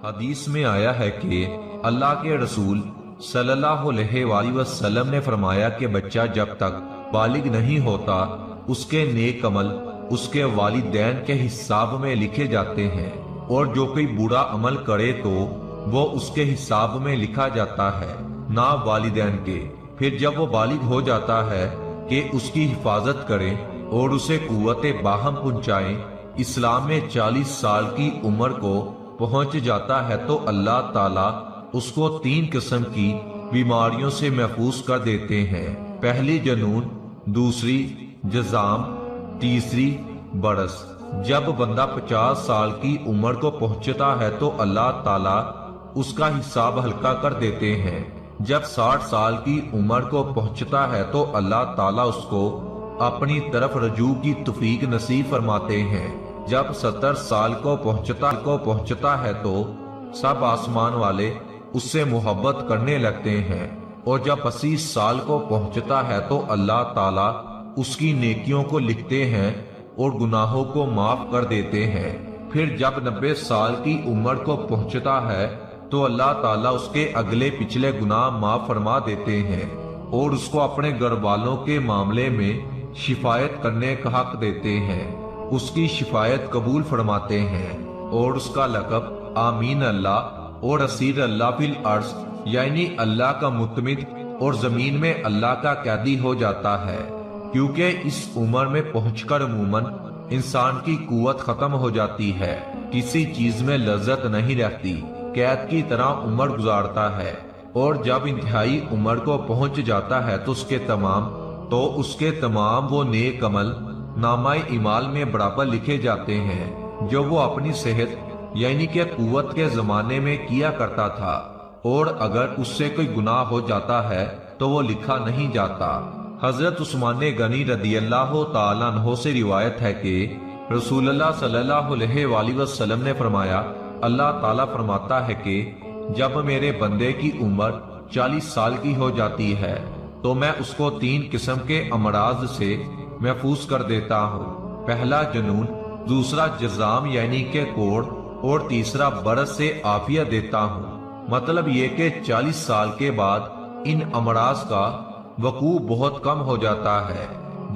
حدیث میں آیا ہے کہ اللہ کے رسول صلی اللہ علیہ وآلہ وسلم نے فرمایا کہ بچہ جب تک بالغ نہیں ہوتا اس کے نیک عمل اس کے والدین کے حساب میں لکھے جاتے ہیں، اور جو کوئی برا عمل کرے تو وہ اس کے حساب میں لکھا جاتا ہے، نہ والدین کے۔ پھر جب وہ بالغ ہو جاتا ہے کہ اس کی حفاظت کریں اور اسے قوت باہم پہنچائیں، اسلام میں 40 سال کی عمر کو پہنچ جاتا ہے تو اللہ تعالیٰ اس کو 3 قسم کی بیماریوں سے محفوظ کر دیتے ہیں۔ پہلی جنون، دوسری جزام، تیسری برس۔ جب بندہ 50 سال کی عمر کو پہنچتا ہے تو اللہ تعالیٰ اس کا حساب ہلکا کر دیتے ہیں۔ جب 60 سال کی عمر کو پہنچتا ہے تو اللہ تعالیٰ اس کو اپنی طرف رجوع کی توفیق نصیب فرماتے ہیں۔ جب 70 سال کو پہنچتا ہے تو سب آسمان والے اس سے محبت کرنے لگتے ہیں، اور جب 80 سال کو پہنچتا ہے تو اللہ تعالیٰ اس کی نیکیوں کو لکھتے ہیں اور گناہوں کو معاف کر دیتے ہیں۔ پھر جب 90 سال کی عمر کو پہنچتا ہے تو اللہ تعالیٰ اس کے اگلے پچھلے گناہ معاف فرما دیتے ہیں اور اس کو اپنے گھر والوں کے معاملے میں شفاعت کرنے کا حق دیتے ہیں، اس کی شفاعت قبول فرماتے ہیں، اور اس کا لقب آمین اللہ اور اسیر اللہ فی الارض یعنی اللہ کا متمد اور زمین میں اللہ کا قیدی ہو جاتا ہے، کیونکہ اس عمر میں پہنچ کر عموماً انسان کی قوت ختم ہو جاتی ہے، کسی چیز میں لذت نہیں رہتی، قید کی طرح عمر گزارتا ہے، اور جب انتہائی عمر کو پہنچ جاتا ہے تو اس کے تمام وہ نیک عمل نامہ اعمال میں برابر لکھے جاتے ہیں جو وہ اپنی صحت یعنی کہ قوت کے زمانے میں کیا کرتا تھا، اور اگر اس سے کوئی گناہ ہو جاتا ہے تو وہ لکھا نہیں جاتا۔ حضرت عثمان غنی رضی اللہ تعالیٰ عنہ سے روایت ہے کہ رسول اللہ صلی اللہ علیہ وآلہ وسلم نے فرمایا، اللہ تعالیٰ فرماتا ہے کہ جب میرے بندے کی عمر 40 سال کی ہو جاتی ہے تو میں اس کو 3 قسم کے امراض سے محفوظ کر دیتا ہوں، پہلا جنون، دوسرا جزام یعنی کہ کوڑ، اور تیسرا برس سے عافیت دیتا ہوں۔ مطلب یہ کہ 40 سال کے بعد ان امراض کا وقوع بہت کم ہو جاتا ہے۔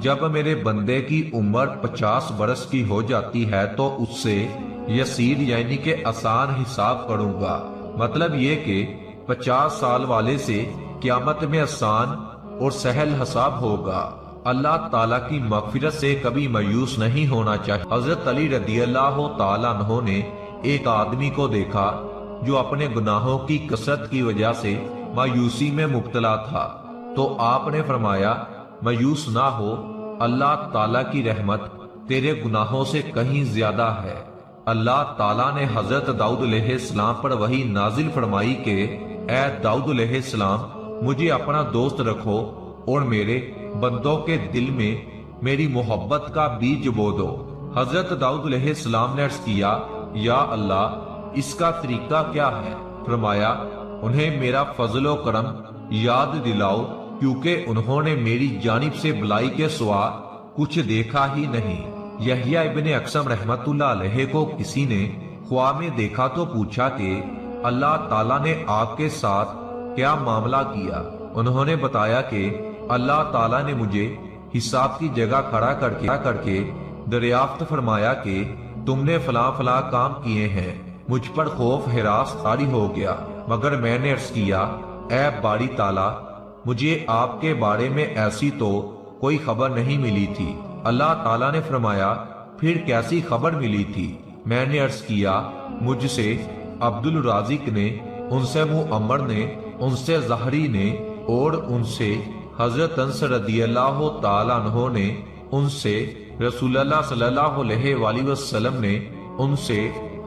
جب میرے بندے کی عمر 50 برس کی ہو جاتی ہے تو اس سے یسیر یعنی کہ آسان حساب کروں گا، مطلب یہ کہ 50 سال والے سے قیامت میں آسان اور سہل حساب ہوگا۔ اللہ تعالیٰ کی مغفرت سے کبھی مایوس نہیں ہونا چاہیے۔ حضرت علی رضی اللہ تعالیٰ عنہ نے ایک آدمی کو دیکھا جو اپنے گناہوں کی کثرت کی وجہ سے مایوسی میں مبتلا تھا، تو آپ نے فرمایا، مایوس نہ ہو، اللہ تعالیٰ کی رحمت تیرے گناہوں سے کہیں زیادہ ہے۔ اللہ تعالیٰ نے حضرت داؤد علیہ السلام پر وحی نازل فرمائی کہ اے داؤد علیہ السلام، مجھے اپنا دوست رکھو اور میرے بندوں کے دل میں میری محبت کا بیج بو دو۔ حضرت داؤد علیہ السلام نے عرض کیا، یا اللہ، اس کا طریقہ کیا ہے؟ فرمایا، انہیں میرا فضل و کرم یاد دلاؤ، کیونکہ انہوں نے میری جانب سے بلائی کے سوا کچھ دیکھا ہی نہیں۔ یحییٰ ابن اقسم رحمت اللہ علیہ کو کسی نے خواب میں دیکھا تو پوچھا کہ اللہ تعالیٰ نے آپ کے ساتھ کیا معاملہ کیا؟ انہوں نے بتایا کہ اللہ تعالیٰ نے مجھے حساب کی جگہ کھڑا کر کے دریافت فرمایا کہ تم نے فلاں فلاں کام کیے ہیں، مجھ پر خوف ہراس طاری ہو گیا، مگر میں نے عرض کیا، اے باری تعالیٰ، مجھے آپ کے بارے میں ایسی تو کوئی خبر نہیں ملی تھی۔ اللہ تعالیٰ نے فرمایا، پھر کیسی خبر ملی تھی؟ میں نے عرض کیا، مجھ سے عبد الرازق نے، ان سے معمر نے، ان سے زہری نے، اور ان سے حضرت انس رضی اللہ تعالیٰ عنہ نے، ان سے رسول اللہ صلی اللہ علیہ وآلہ وسلم نے، ان سے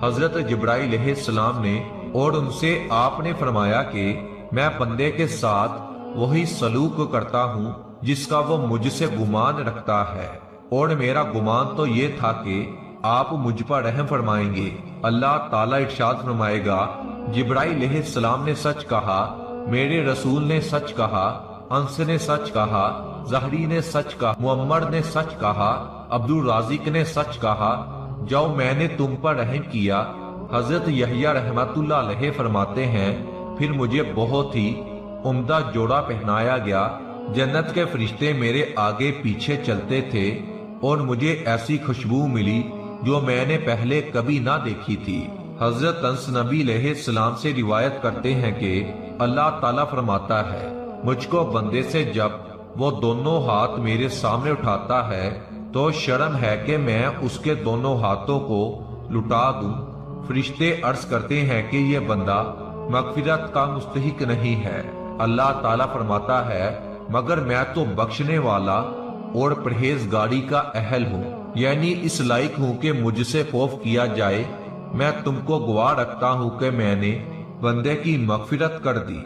حضرت جبرائیل علیہ السلام نے، اور ان سے آپ نے فرمایا کہ میں بندے کے ساتھ وہی سلوک کرتا ہوں جس کا وہ مجھ سے گمان رکھتا ہے، اور میرا گمان تو یہ تھا کہ آپ مجھ پر رحم فرمائیں گے۔ اللہ تعالیٰ ارشاد فرمائے گا، جبرائیل علیہ السلام نے سچ کہا، میرے رسول نے سچ کہا، انس نے سچ کہا، زہری نے سچ کہا، معمر نے سچ کہا، عبد الرازق نے سچ کہا، جو میں نے تم پر رحم کیا، حضرت یحییٰ رحمت اللہ علیہ فرماتے ہیں پھر مجھے بہت ہی عمدہ جوڑا پہنایا گیا، جنت کے فرشتے میرے آگے پیچھے چلتے تھے اور مجھے ایسی خوشبو ملی جو میں نے پہلے کبھی نہ دیکھی تھی۔ حضرت انس نبی علیہ السلام سے روایت کرتے ہیں کہ اللہ تعالیٰ فرماتا ہے مجھ کو بندے سے جب وہ دونوں ہاتھ میرے سامنے اٹھاتا ہے تو شرم ہے کہ میں اس کے دونوں ہاتھوں کو لٹا دوں۔ فرشتے عرض کرتے ہیں کہ یہ بندہ مغفرت کا مستحق نہیں ہے۔ اللہ تعالیٰ فرماتا ہے مگر میں تو بخشنے والا اور پرہیزگاری کا اہل ہوں، یعنی اس لائق ہوں کہ مجھ سے خوف کیا جائے۔ میں تم کو گواہ رکھتا ہوں کہ میں نے بندے کی مغفرت کر دی۔